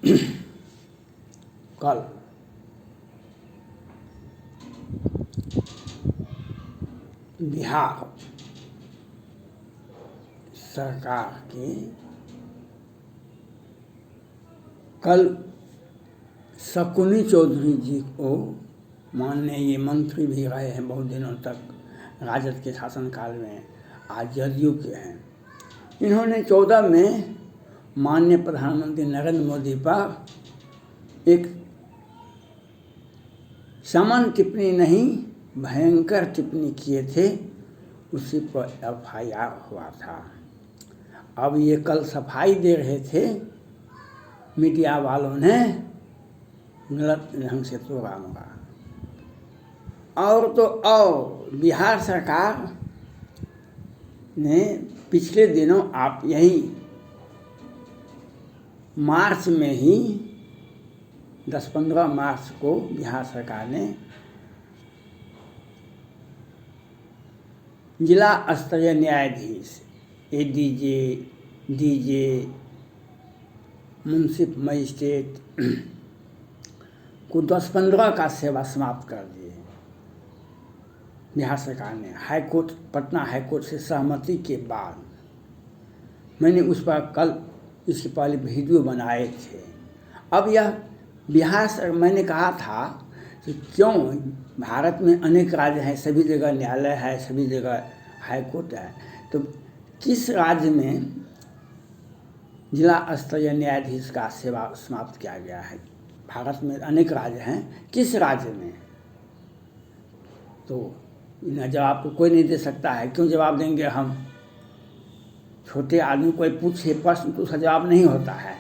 कल बिहार सरकार की कल शकुनी चौधरी जी को माननीय मंत्री भी रहे हैं बहुत दिनों तक राजद के शासनकाल में, आज जदयू के हैं। इन्होंने 14 में माननीय प्रधानमंत्री नरेंद्र मोदी पर एक सामान्य टिप्पणी नहीं, भयंकर टिप्पणी किए थे, उसी पर FIR हुआ था। अब ये कल सफाई दे रहे थे, मीडिया वालों ने गलत ढंग से तोड़ा मोड़ा। और तो और बिहार सरकार ने पिछले दिनों, आप यही मार्च में ही 10-15 मार्च को बिहार सरकार ने जिला स्तरीय न्यायाधीश ADJ, DJ, मुंसिफ मजिस्ट्रेट को 10-15 का सेवा समाप्त कर दिए। बिहार सरकार ने हाईकोर्ट, पटना हाईकोर्ट से सहमति के बाद, मैंने उस पर कल इसके पहले वीडियो बनाए थे। अब यह बिहार, मैंने कहा था कि क्यों भारत में अनेक राज्य हैं, सभी जगह न्यायालय है, सभी जगह हाईकोर्ट है, तो किस राज्य में जिला स्तरीय न्यायाधीश का सेवा समाप्त किया गया है? भारत में अनेक राज्य हैं, किस राज्य में? तो इन जवाब को कोई नहीं दे सकता है। क्यों जवाब देंगे हम? छोटे आदमी कोई पूछे प्रश्न तो उसका जवाब नहीं होता है,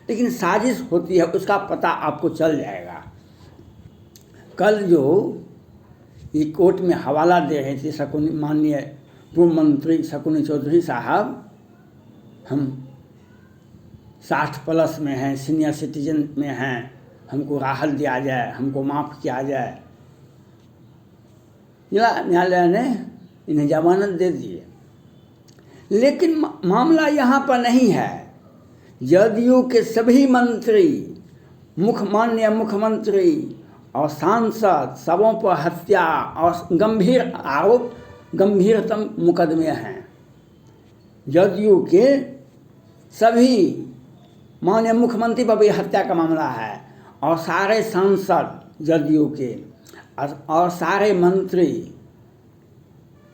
लेकिन साजिश होती है, उसका पता आपको चल जाएगा। कल जो ये कोर्ट में हवाला दे रहे थे शकुनी, माननीय पूर्व मंत्री शकुनी चौधरी साहब, हम 60+ में हैं, सीनियर सिटीजन में हैं, हमको राहत दिया जाए, हमको माफ़ किया जाए। जिला न्यायालय ने इन्हें जमानत दे दिए, लेकिन मामला यहाँ पर नहीं है। जदयू के सभी मंत्री, माननीय मुख्यमंत्री और सांसद, सबों पर हत्या और गंभीर आरोप, गंभीरतम मुकदमे हैं। जदयू के सभी, माननीय मुख्यमंत्री पर भी हत्या का मामला है, और सारे सांसद जदयू के और सारे मंत्री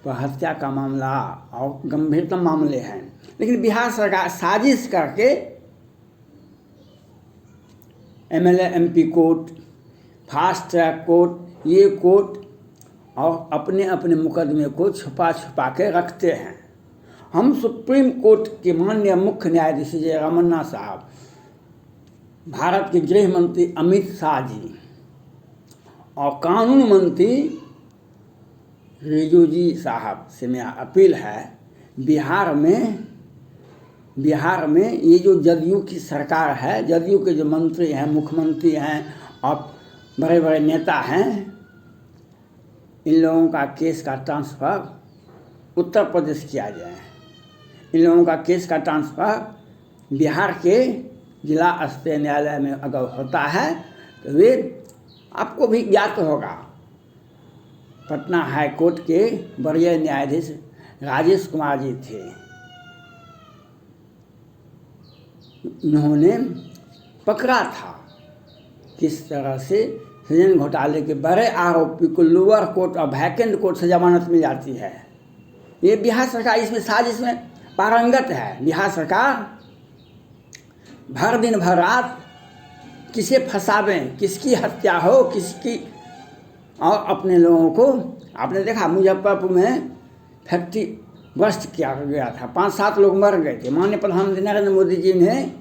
पर हत्या का मामला और गंभीरतम मामले हैं। लेकिन बिहार सरकार साजिश करके MLA MP court, fast track court, ये कोर्ट, और अपने अपने मुकदमे को छुपा छुपा के रखते हैं। हम सुप्रीम कोर्ट के माननीय मुख्य न्यायाधीश जय रमन्ना साहब, भारत के गृह मंत्री अमित शाह जी और कानून मंत्री रिजू जी साहब से मेरा अपील है, बिहार में ये जो जदयू की सरकार है, जदयू के जो मंत्री हैं, मुख्यमंत्री हैं और बड़े बड़े नेता हैं, इन लोगों का केस का ट्रांसफ़र उत्तर प्रदेश किया जाए। इन लोगों का केस का ट्रांसफ़र बिहार के जिला स्तरीय न्यायालय में अगर होता है तो वे, आपको भी ज्ञात होगा, पटना हाई कोर्ट के वरीय न्यायाधीश राजेश कुमार जी थे। उन्होंने पकड़ा था किस तरह से सृजन घोटाले के बड़े आरोपी को लोअर कोर्ट और वैकेंट कोर्ट से जमानत मिल जाती है। ये बिहार सरकार इसमें साजिश में पारंगत है। बिहार सरकार भर दिन भर रात किसे फंसावें, किसकी हत्या हो, किसकी, और अपने लोगों को, आपने देखा मुजफ्फरपुर में फैक्ट्री बस्ट किया गया था, 5-7 लोग मर गए थे। माननीय प्रधानमंत्री नरेंद्र मोदी जी ने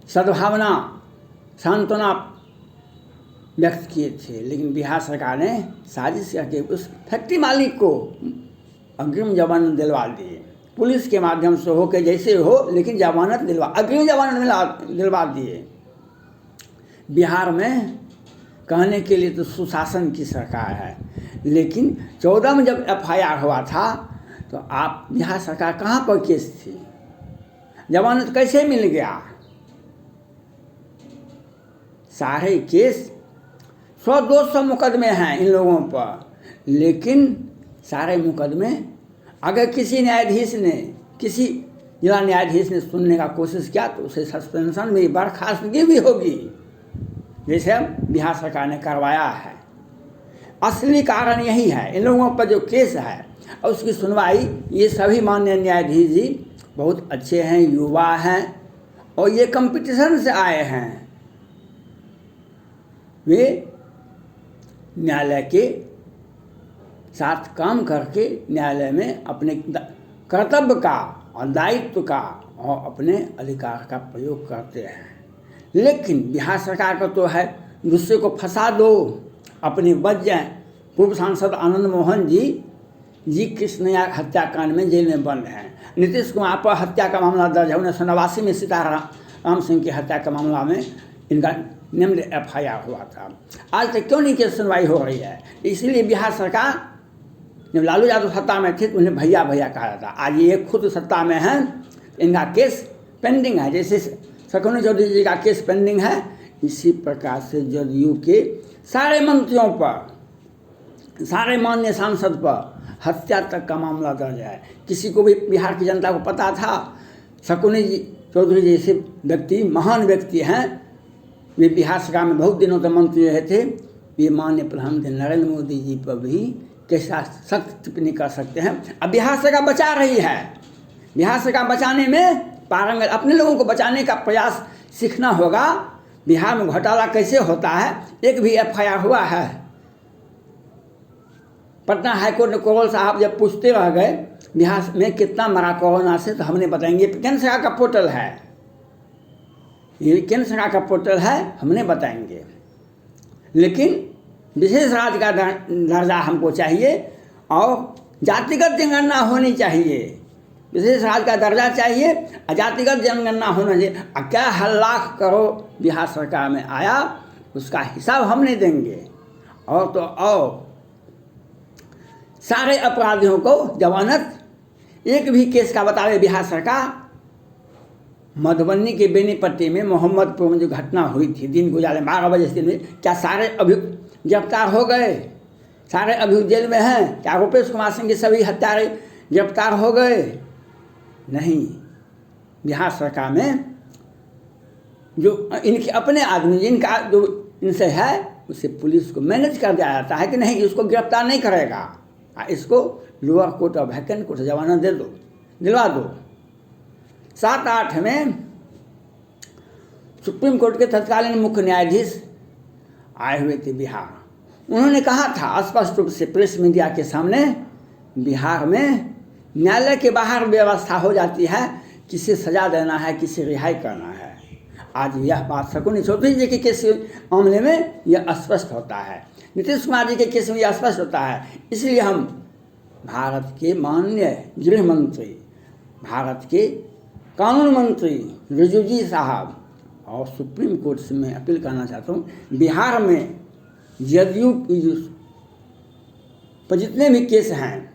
सद्भावना, सांत्वना व्यक्त किए थे, लेकिन बिहार सरकार ने साजिश करके उस फैक्ट्री मालिक को अग्रिम जमानत दिलवा दी। पुलिस के माध्यम से हो के जैसे हो, लेकिन जमानत अग्रिम जमानत दिलवा दिए। बिहार में कहने के लिए तो सुशासन की सरकार है, लेकिन 14 में जब FIR हुआ था तो आप, बिहार सरकार कहाँ पर केस थी? जमानत कैसे मिल गया? सारे केस 100-200 मुकदमे हैं इन लोगों पर, लेकिन सारे मुकदमे अगर किसी न्यायाधीश ने, किसी जिला न्यायाधीश ने सुनने का कोशिश किया तो उसे सस्पेंशन में बर्खास्तगी भी होगी, जैसे अब बिहार सरकार ने करवाया है। असली कारण यही है, इन लोगों पर जो केस है और उसकी सुनवाई, ये सभी माननीय न्यायाधीश जी बहुत अच्छे हैं, युवा हैं और ये कंपटीशन से आए हैं। वे न्यायालय के साथ काम करके न्यायालय में अपने कर्तव्य का और दायित्व का और अपने अधिकार का प्रयोग करते हैं। लेकिन बिहार सरकार का तो है दूसरे को फंसा दो, अपने बच जाएं। पूर्व सांसद आनंद मोहन जी कृष्णया हत्याकांड में जेल में बंद हैं। नीतीश कुमार पर हत्या का मामला दर्ज है, 1989 में सीताराम सिंह की हत्या के मामला में इनका निम्न FIR हुआ था। आज तक क्यों नहीं केस सुनवाई हो रही है? इसलिए बिहार सरकार, जब लालू यादव सत्ता में थे तो उन्हें भैया भैया कहा जाता। आज ये खुद सत्ता में है, इनका केस पेंडिंग है। जैसे शकुनी चौधरी जी का केस पेंडिंग है, इसी प्रकार से जदयू के सारे मंत्रियों पर, सारे माननीय सांसद पर हत्या तक का मामला दर्ज है। किसी को भी बिहार की जनता को पता था, शकुनी चौधरी जैसे व्यक्ति, महान व्यक्ति हैं, वे बिहार सरकार में बहुत दिनों तक मंत्री रहे थे। वे माननीय प्रधानमंत्री नरेंद्र मोदी जी पर भी कैसा सख्त टिप्पणी कर सकते हैं। अब बिहार सरकार बचा रही है, बिहार सरकार बचाने में पारंगत, अपने लोगों को बचाने का प्रयास सीखना होगा। बिहार में घोटाला कैसे होता है, एक भी FIR हुआ है? पटना हाईकोर्ट ने कोरोल साहब जब पूछते रह गए बिहार में कितना मरा कोरोना से, तो हमने बताएंगे केंद्र सरकार का पोर्टल है, ये केंद्र सरकार का पोर्टल है, हमने बताएंगे। लेकिन विशेष राज्य का दर्जा हमको चाहिए और जातिगत जनगणना होनी चाहिए। विशेष राज्य का दर्जा चाहिए और जातिगत जनगणना होना चाहिए। क्या लाख करोड़ बिहार सरकार में आया, उसका हिसाब हमने देंगे। और तो और सारे अपराधियों को जमानत, एक भी केस का बतावे बिहार सरकार। मधुबनी के बेनीपट्टी में मोहम्मदपुर में जो घटना हुई थी, दिन गुजारे 12 बजे से में, क्या सारे अभियुक्त गिरफ्तार हो गए? सारे अभियुक्त जेल में हैं? क्या रूपेश कुमार सिंह के सभी हत्यारे गिरफ्तार हो गए? नहीं। बिहार सरकार में जो इनके अपने आदमी, जिनका जो इनसे है, उसे पुलिस को मैनेज कर दिया जाता है कि नहीं, इसको गिरफ्तार नहीं करेगा, इसको लोअर कोर्ट और वैकेंट कोर्ट से जमानत दे दो, दिलवा दो। 7-8 में सुप्रीम कोर्ट के तत्कालीन मुख्य न्यायाधीश आए हुए थे बिहार। उन्होंने कहा था स्पष्ट रूप से प्रेस मीडिया के सामने, बिहार में न्यायालय के बाहर व्यवस्था हो जाती है, किसे सजा देना है, किसे रिहाई करना है। आज यह बात शकुनी चौधरी जी के केस मामले में यह स्पष्ट होता है, नीतीश कुमार जी के केस में यह स्पष्ट होता है। इसलिए हम भारत के माननीय गृह मंत्री, भारत के कानून मंत्री रिजिजू जी साहब और सुप्रीम कोर्ट से मैं अपील करना चाहता हूँ, बिहार में जदयू की पर जितने भी केस हैं,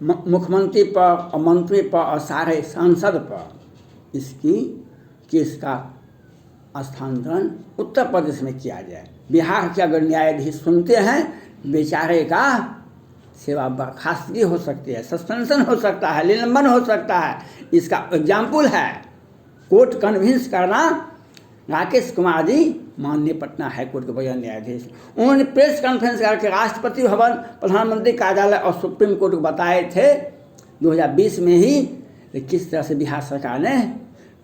मुख्यमंत्री पर और मंत्री पर और सारे सांसद पर, इसकी केस का स्थानांतरण उत्तर प्रदेश में किया जाए। बिहार के अगर न्यायाधीश सुनते हैं, बेचारे का सेवा बर्खास्तगी हो सकती है, सस्पेंशन हो सकता है, निलंबन हो सकता है। इसका एग्जाम्पल है कोर्ट कन्विंस करना। राकेश कुमार जी माननीय पटना हाईकोर्ट के वरीय न्यायाधीश, उन्होंने प्रेस कॉन्फ्रेंस करके राष्ट्रपति भवन, प्रधानमंत्री कार्यालय और सुप्रीम कोर्ट को बताए थे 2020 में ही, किस तरह से बिहार सरकार ने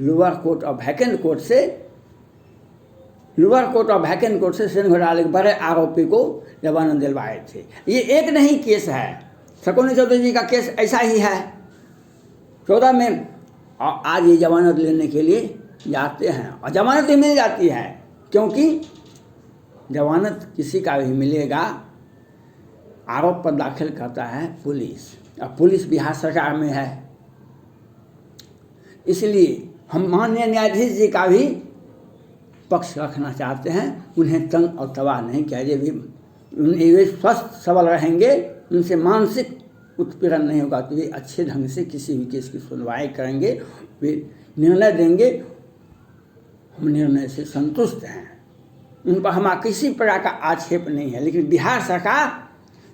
लोअर कोर्ट और वैकेंट कोर्ट से सेन घोटाले के बड़े आरोपी को जमानत दिलवाए थे। ये एक नहीं केस है, शकुनी चौधरी जी का केस ऐसा ही है 14 में, और आज ये जमानत लेने के लिए जाते हैं और जमानत भी मिल जाती है, क्योंकि जमानत किसी का भी मिलेगा, आरोप पर दाखिल करता है पुलिस, और पुलिस बिहार सरकार में है। इसलिए हम माननीय न्यायाधीश जी का भी पक्ष रखना चाहते हैं, उन्हें तंग और तबाह नहीं किया जाए। वे स्वस्थ सबल रहेंगे, उनसे मानसिक उत्पीड़न नहीं होगा तो वे अच्छे ढंग से किसी भी केस की सुनवाई करेंगे, वे निर्णय देंगे। हम निर्णय से संतुष्ट हैं, उन पर हमारा किसी प्रकार का आक्षेप नहीं है। लेकिन बिहार सरकार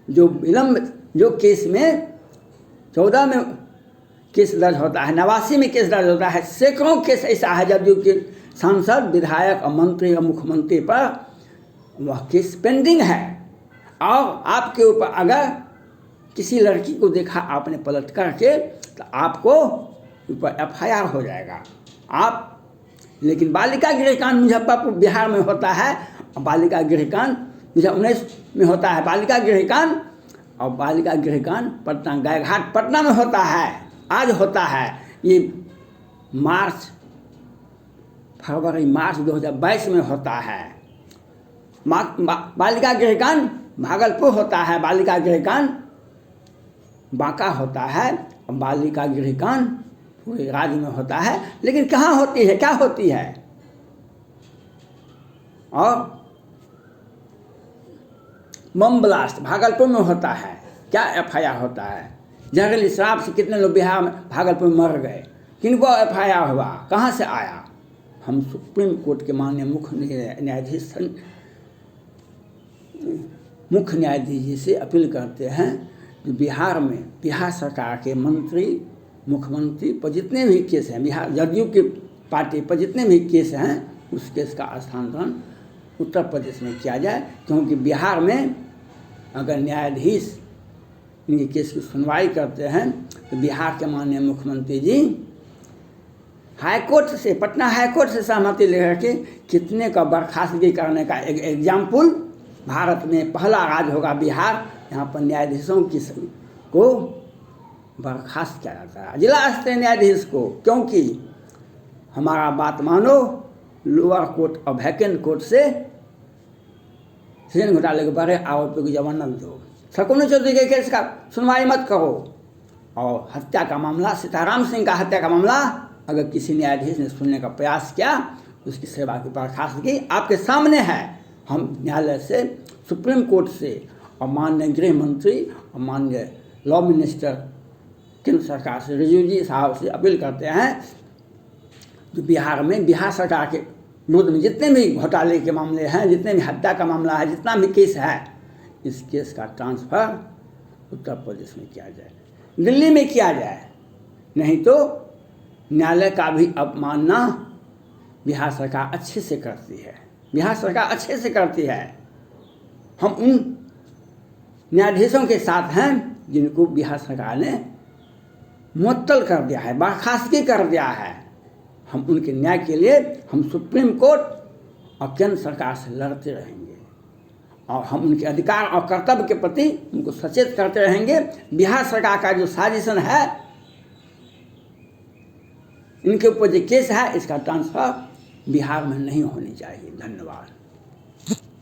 जो केस में 14 में केस दर्ज होता है, 89 में केस दर्ज होता है, सैकड़ों केस ऐसा है जदयू के सांसद, विधायक और मंत्री और मुख्यमंत्री पर वह केस पेंडिंग है। और आपके ऊपर अगर किसी लड़की को देखा आपने पलट करके तो आपको ऊपर FIR हो जाएगा। लेकिन बालिका गृहकांड मुजफ्फरपुर बिहार में होता है, और बालिका गृहकांड 2019 में होता है बालिका गृहकांड, और बालिका गृहकांड पटना गायघाट पटना में होता है, आज होता है। ये फरवरी मार्च 2022 में होता है। बालिका गृहकांड भागलपुर होता है, बालिका गृहकांड बांका होता है, और बालिका गृहकांड पूरे राज्य में होता है। लेकिन कहाँ होती है, क्या होती है? और बम ब्लास्ट भागलपुर में होता है, क्या FIR होता है? जहरीली शराब से कितने लोग बिहार में भागलपुर में मर गए, किनको FIR हुआ, कहाँ से आया? हम सुप्रीम कोर्ट के माननीय मुख्य न्यायाधीश जी से अपील करते हैं कि बिहार सरकार के मंत्री, मुख्यमंत्री पर जितने भी केस हैं, बिहार जदयू की पार्टी पर जितने भी केस हैं, उस केस का स्थानांतरण उत्तर प्रदेश में किया जाए। क्योंकि बिहार में अगर न्यायाधीश इनके केस की सुनवाई करते हैं तो बिहार के माननीय मुख्यमंत्री जी हाईकोर्ट से, पटना हाईकोर्ट से सहमति लेकर के कितने का बर्खास्तगी करने का एक एग्जाम्पल, भारत में पहला राज्य होगा बिहार, यहाँ पर न्यायाधीशों को बर्खास्त किया जाता है, जिला स्तरीय न्यायाधीश को। क्योंकि हमारा बात मानो, लोअर कोर्ट और वैकेंट कोर्ट से सृजन घोटाले के बड़े आरोपियों की जमानत दो, शकुनी चौधरी के केस का सुनवाई मत करो। और हत्या का मामला, सीताराम सिंह का हत्या का मामला अगर किसी न्यायाधीश ने सुनने का प्रयास किया, उसकी सेवा की बर्खास्तगी आपके सामने है। हम न्यायालय से, सुप्रीम कोर्ट से और माननीय गृह मंत्री और माननीय लॉ मिनिस्टर केंद्र सरकार से, रिजिजू जी साहब से अपील करते हैं जो बिहार सरकार के विरोध में जितने भी घोटाले के मामले हैं, जितने भी हत्या का मामला है, जितना भी केस है, इस केस का ट्रांसफ़र उत्तर प्रदेश में किया जाए, दिल्ली में किया जाए। नहीं तो न्यायालय का भी अपमानना बिहार सरकार अच्छे से करती है, बिहार सरकार अच्छे से करती है। हम उन न्यायाधीशों के साथ हैं जिनको बिहार सरकार ने मुअत्तल कर दिया है, बर्खास्तगी कर दिया है। हम उनके न्याय के लिए हम सुप्रीम कोर्ट और केंद्र सरकार से लड़ते रहेंगे, और हम उनके अधिकार और कर्तव्य के प्रति उनको सचेत करते रहेंगे। बिहार सरकार का जो साजिशन है, इनके ऊपर जो केस है, इसका ट्रांसफर बिहार में नहीं होनी चाहिए। धन्यवाद।